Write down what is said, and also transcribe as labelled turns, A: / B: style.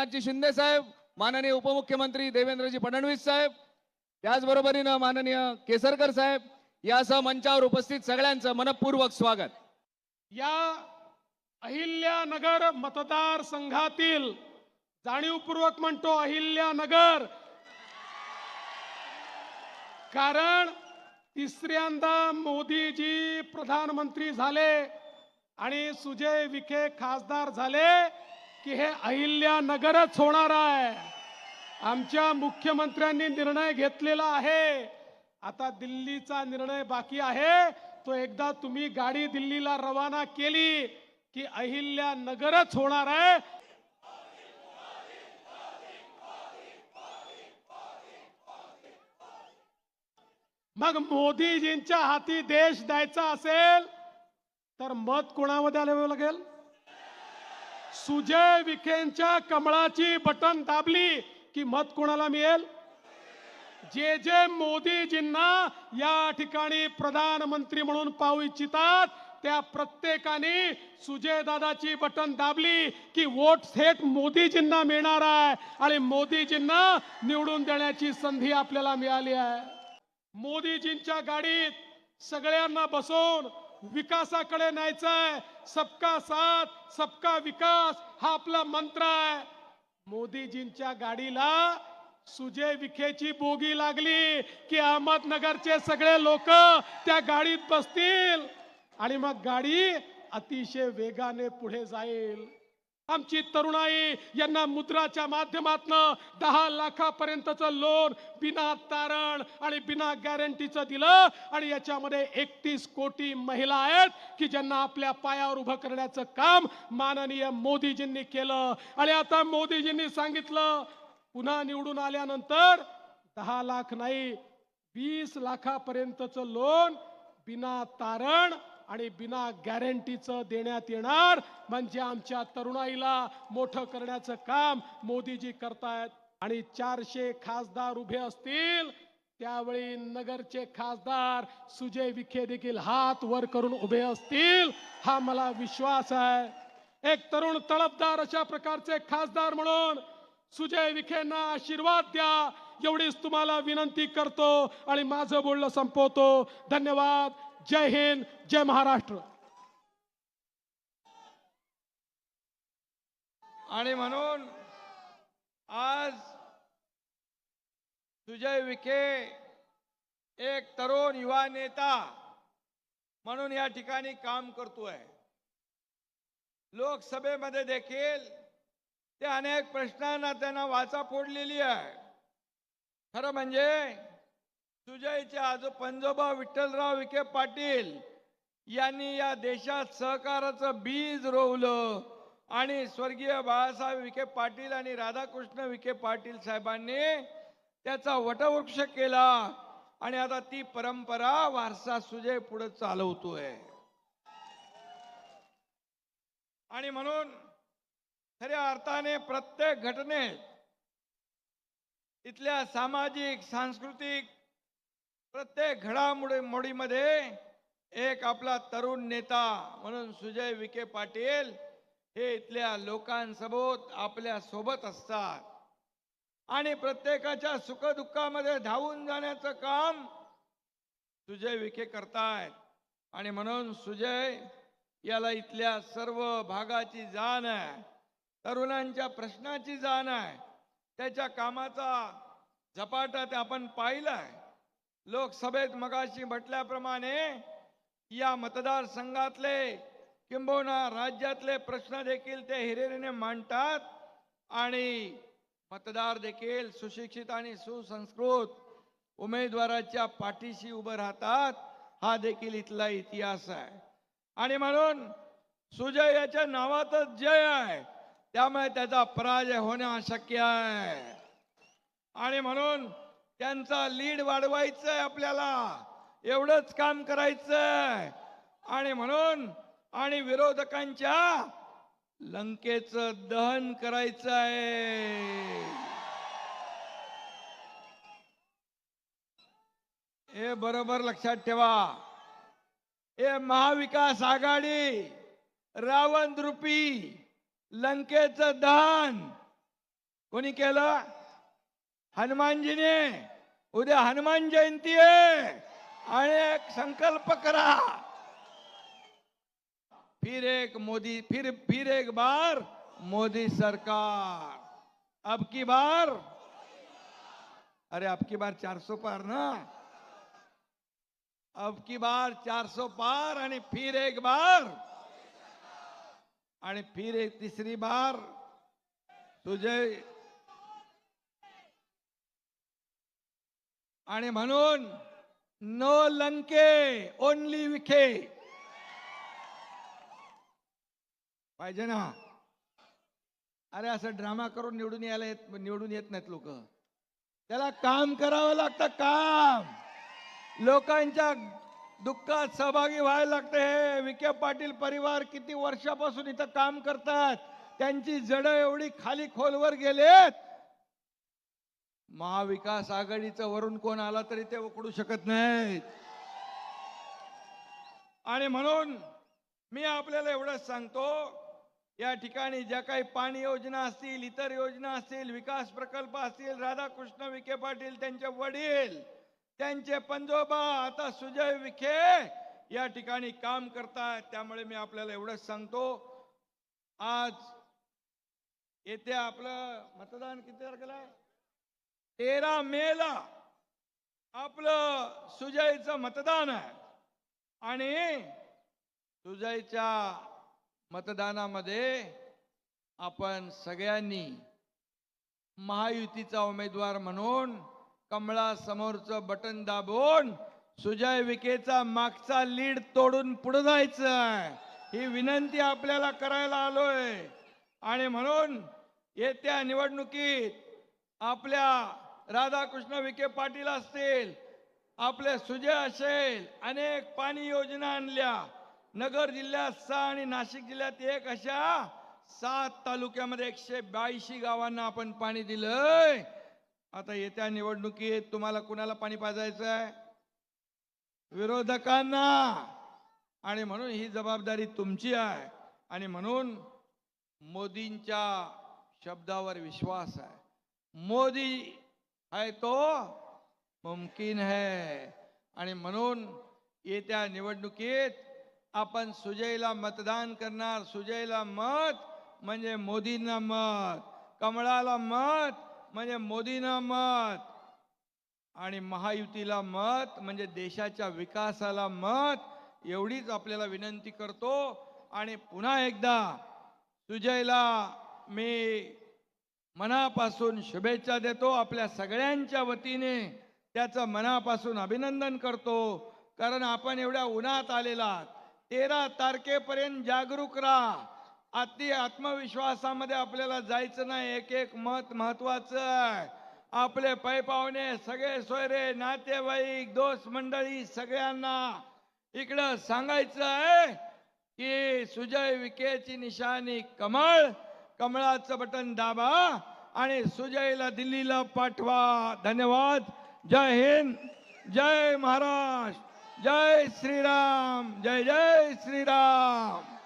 A: एकनाथजी शिंदे साहेब, माननीय उपमुख्यमंत्री देवेंद्रजी फडणवीस साहेब, त्याचबरोबरीनं माननीय केसरकर साहेब यासह मंचावर उपस्थित सगळ्यांचं मनपूर्वक स्वागत.
B: या अहिल्यानगर मतदारसंघातील, जाणीवपूर्वक म्हणतो अहिल्यानगर, कारण तिसऱ्यांदा मोदीजी प्रधानमंत्री झाले आणि सुजय विखे खासदार झाले की हे अहिल्यानगरच होणार आहे. आमच्या मुख्यमंत्र्यांनी निर्णय घेतलेला आहे. आता दिल्लीचा निर्णय बाकी आहे. तो एकदा तुम्ही गाडी दिल्लीला रवाना केली की अहिल्यानगरच होणार आहे. मग मोदीजींच्या हाती देश द्यायचा असेल तर मत कोणामध्ये द्यावं लागेल? सुजय विखेंच्या कमळाची बटन दाबली की मत कोणाला मिळेल? जे जे मोदीजींना या ठिकाणी प्रधानमंत्री म्हणून पाहू इच्छितात त्या प्रत्येकाने सुजय दादाची बटन दाबली की वोट थेट मोदीजींना मिळणार आहे आणि मोदीजींना निवडून देण्याची संधी आपल्याला मिळाली आहे. मोदीजींच्या गाडीत सगळ्यांना बसवून विकासाकडे न्यायचंय. सबका साथ सबका विकास हा आपला मंत्र आहे. मोदीजींच्या गाडीला सुजय विखेची बोगी लागली की अहमदनगरचे सगळे लोक त्या गाडीत बसतील आणि मग गाडी अतिशय वेगाने पुढे जाईल. आमची तरुणाई यांना मुद्राच्या माध्यमातून 10 लाखापर्यंतचं लोन बिना तारण आणि बिना गॅरंटीचं दिलं आणि याच्यामध्ये 31 कोटी महिला आहेत की ज्यांना आपल्या पायावर उभं करण्याचं काम माननीय मोदीजींनी केलं. आणि आता मोदीजींनी सांगितलं पुन्हा निवडून आल्यानंतर 10 लाख नाही 20 लाखापर्यंतचं लोन बिना तारण आणि बिना गॅरंटीचं देण्यात येणार. म्हणजे आमच्या तरुणाईला मोठं करण्याचं काम मोदीजी करतायत. आणि 400 खासदार उभे असतील त्यावेळी नगरचे खासदार सुजय विखे देखील हात वर करून उभे असतील हा मला विश्वास आहे. एक तरुण तळपदार अशा प्रकारचे खासदार म्हणून सुजय विखेंना आशीर्वाद द्या एवढीच तुम्हाला विनंती करतो आणि माझं बोलणं संपवतो. धन्यवाद. जय हिंद, जय महाराष्ट्र.
C: आणि म्हणून आज सुजय विखे एक तरुण युवा नेता म्हणून या ठिकाणी काम करतोय. लोकसभेमध्ये देखील ते अनेक प्रश्नांना त्यांना वाचा फोडलेली आहे. खरं म्हणजे सुजयचे पंजोबा विठ्ठलराव विखे पाटील यांनी या देशात सहकाराचं बीज रोवलं आणि स्वर्गीय बाळासाहेब विखे पाटील आणि राधाकृष्ण विखे पाटील साहेबांनी त्याचा वटवृक्ष केला आणि आता ती परंपरा वारसा सुजय पुढे चालवतोय. आणि म्हणून खऱ्या अर्थाने प्रत्येक घटनेत इथल्या सामाजिक सांस्कृतिक प्रत्येक घडामोडीमध्ये एक आपला तरुण नेता म्हणून सुजय विखे पाटील हे इथल्या लोकांसोबत आपल्या सोबत असतात आणि प्रत्येकाच्या सुखदुःखामध्ये धावून जाण्याचं काम सुजय विखे करतायत. आणि म्हणून सुजय याला इथल्या सर्व भागाची जाण आहे, तरुणांच्या प्रश्नाची जाण आहे. त्याच्या कामाचा झपाटा ते आपण पाहिलाय. लोकसभेत मगाशी म्हटल्याप्रमाणे या मतदारसंघातले किंबहुना राज्यातले प्रश्न देखील ते हिरिरीने मांडतात आणि मतदार देखील सुशिक्षित आणि सुसंस्कृत उमेदवाराच्या पाठीशी उभं राहतात. हा देखील इथला इतिहास आहे. आणि म्हणून सुजय याच्या नावातच जय आहे, त्यामुळे त्याचा पराजय होणं अशक्य आहे. आणि म्हणून त्यांचा लीड वाढवायचं आहे, आपल्याला एवढंच काम करायचंय. आणि म्हणून आणि विरोधकांच्या लंकेचं दहन करायचं आहे. हे बरोबर लक्षात ठेवा. हे महाविकास आघाडी रावण रूपी लंकेचं दहन कोणी केलं? हनुमानजीने. उद्या हनुमान जयंती आहे आणि एक संकल्प करा, फिर एक मोदी, फिर एक बार मोदी सरकार, अब की बार, अरे अब की बार 400 पार ना, अब की बार 400 पार आणि फिर एक बार आणि फिर एक तीसरी बार सुजय. आणि म्हणून नो लंके ओनली विखे पाहिजे ना. अरे असं ड्रामा करून निवडून येत नाहीत लोक. त्याला काम करावं लागतं, काम. लोकांच्या दुःखात सहभागी व्हायला लागते. हे विखे पाटील परिवार किती वर्षापासून इथं काम करतात. त्यांची जड एवढी खाली खोलवर गेलेत. महाविकास आघाडीचं वरून कोण आला तरी ते उकडू शकत नाहीत. आणि म्हणून मी आपल्याला एवढंच सांगतो, या ठिकाणी ज्या काही पाणी योजना असतील, इतर योजना असतील, विकास प्रकल्प असतील, राधाकृष्ण विखे पाटील, त्यांचे वडील, त्यांचे पंजोबा, आता सुजय विखे या ठिकाणी काम करतात. त्यामुळे मी आपल्याला एवढंच सांगतो, आज येथे आपलं मतदान किती तारखेला आहे? 13 मेला आपलं सुजयचं मतदान आहे. आणि सुजयच्या मतदानामध्ये आपण सगळ्यांनी महायुतीचा उमेदवार म्हणून कमळा समोरचं बटन दाबून सुजय विखेचा मागचा लीड तोडून पुढे जायचं आहे, ही विनंती आपल्याला करायला आलोय. आणि म्हणून येत्या निवडणुकीत आपल्या राधाकृष्ण विखे पाटील असतील, आपले सुजय असेल, अनेक पाणी योजना आणल्या. नगर जिल्ह्यात 6 आणि नाशिक जिल्ह्यात 1 अशा 7 तालुक्यामध्ये 182 गावांना आपण पाणी दिलंय. आता येत्या निवडणुकीत तुम्हाला कुणाला पाणी पाजायचं आहे? विरोधकांना. आणि म्हणून ही जबाबदारी तुमची आहे. आणि म्हणून मोदींच्या शब्दावर विश्वास आहे. मोदी है तो मुमकिन है. आणि म्हणून येत्या निवडणुकीत आपण सुजयला मतदान करणार. सुजयला मत म्हणजे मोदींना मत, कमळाला मत म्हणजे मोदींना मत, आणि महायुतीला मत म्हणजे देशाच्या विकासाला मत. एवढीच आपल्याला विनंती करतो. आणि पुन्हा एकदा सुजयला मी मनापासून शुभेच्छा देतो. आपल्या सगळ्यांच्या वतीने त्याचं मनापासून अभिनंदन करतो. कारण आपण एवढ्या उन्हात आलेला, 13 तारखेपर्यंत जागरूक राहा. अति आत्मविश्वासामध्ये आपल्याला जायचं नाही. एक एक मत महत्वाचं आहे. आपले पै पाहुणे, सगळे सोयरे, नातेवाईक, दोस्त मंडळी सगळ्यांना इकडं सांगायचं आहे की सुजय विखेची निशाणी कमळ, कमळाचं बटन दाबा आणि सुजयला दिल्लीला पाठवा. धन्यवाद. जय हिंद, जय महाराष्ट्र, जय श्रीराम, जय जय श्रीराम.